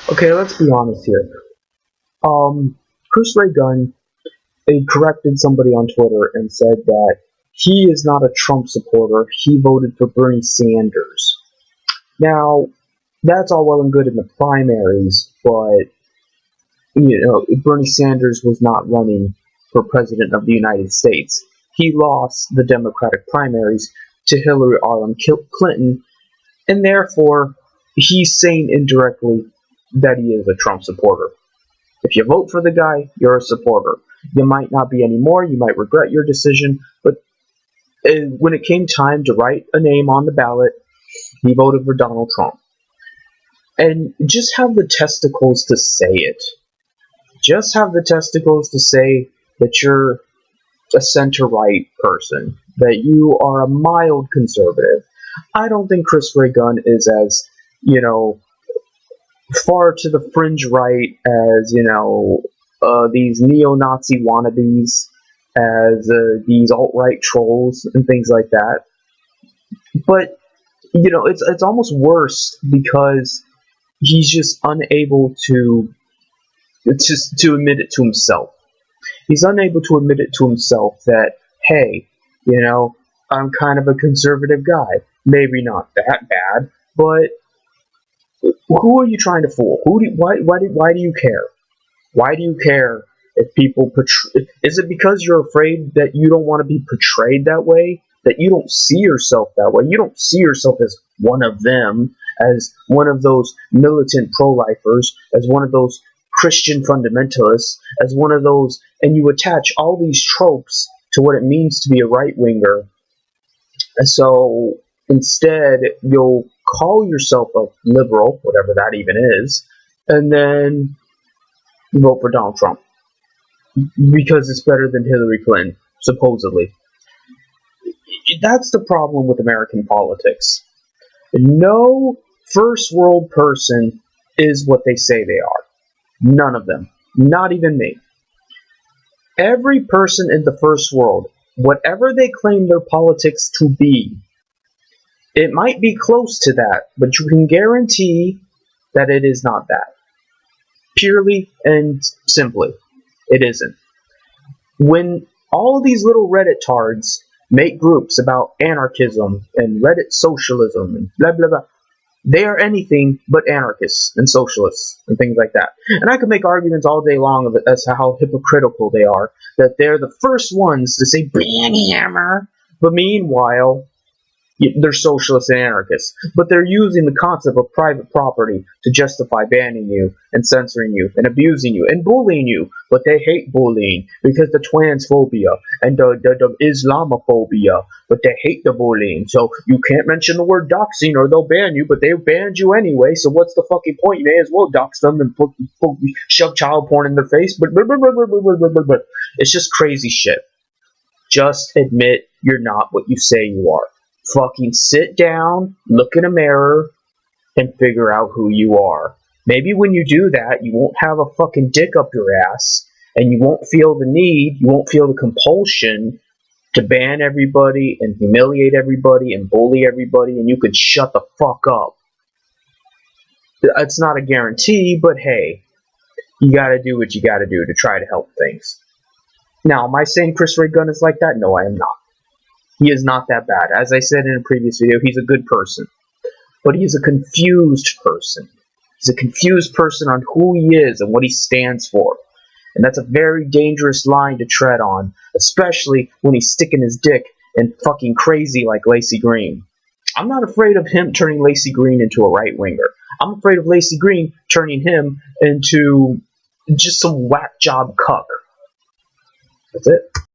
Okay, let's be honest here. Chris Ray Gunn corrected somebody on Twitter and said that he is not a Trump supporter. He voted for Bernie Sanders. Now, that's all well and good in the primaries, but Bernie Sanders was not running for president of the United States. He lost the Democratic primaries to Hillary Clinton, and therefore he's saying indirectly that he is a Trump supporter. If you vote for the guy, you're a supporter. You might not be anymore, you might regret your decision, but when it came time to write a name on the ballot, he voted for Donald Trump. And just have the testicles to say it. Just have the testicles to say that you're a center-right person, that you are a mild conservative. I don't think Chris Ray Gunn is as, far to the fringe right as, these neo-Nazi wannabes, as these alt-right trolls and things like that. But, it's almost worse because he's just unable to admit it to himself. He's unable to admit it to himself that, hey, I'm kind of a conservative guy. Maybe not that bad, but who are you trying to fool? Why do you care? Why do you care if people is it because you're afraid that you don't want to be portrayed that way? That you don't see yourself that way? You don't see yourself as one of them, as one of those militant pro-lifers, as one of those Christian fundamentalists, as one of those, and you attach all these tropes to what it means to be a right-winger. And so instead, you'll call yourself a liberal, whatever that even is, and then vote for Donald Trump because it's better than Hillary Clinton, supposedly. That's the problem with American politics. No first world person is what they say they are. None of them. Not even me. Every person in the first world, whatever they claim their politics to be, it might be close to that, but you can guarantee that it is not that. Purely and simply, it isn't. When all these little Reddit tards make groups about anarchism and Reddit socialism and blah blah blah, they are anything but anarchists and socialists and things like that. And I could make arguments all day long of it as to how hypocritical they are, that they're the first ones to say "Banny Hammer," but meanwhile, they're socialists and anarchists. But they're using the concept of private property to justify banning you and censoring you and abusing you and bullying you. But they hate bullying because the transphobia and the Islamophobia. But they hate the bullying. So you can't mention the word doxing or they'll ban you, but they banned you anyway. So what's the fucking point? You may as well dox them and shove child porn in their face. But it's just crazy shit. Just admit you're not what you say you are. Fucking sit down, look in a mirror, and figure out who you are. Maybe when you do that, you won't have a fucking dick up your ass, and you won't feel the need, you won't feel the compulsion to ban everybody, and humiliate everybody, and bully everybody, and you could shut the fuck up. It's not a guarantee, but hey, you gotta do what you gotta do to try to help things. Now, am I saying Chris Ray Gunn is like that? No, I am not. He is not that bad. As I said in a previous video, he's a good person. But he is a confused person. He's a confused person on who he is and what he stands for. And that's a very dangerous line to tread on, especially when he's sticking his dick in fucking crazy like Lacey Green. I'm not afraid of him turning Lacey Green into a right-winger. I'm afraid of Lacey Green turning him into just some whack job cuck. That's it.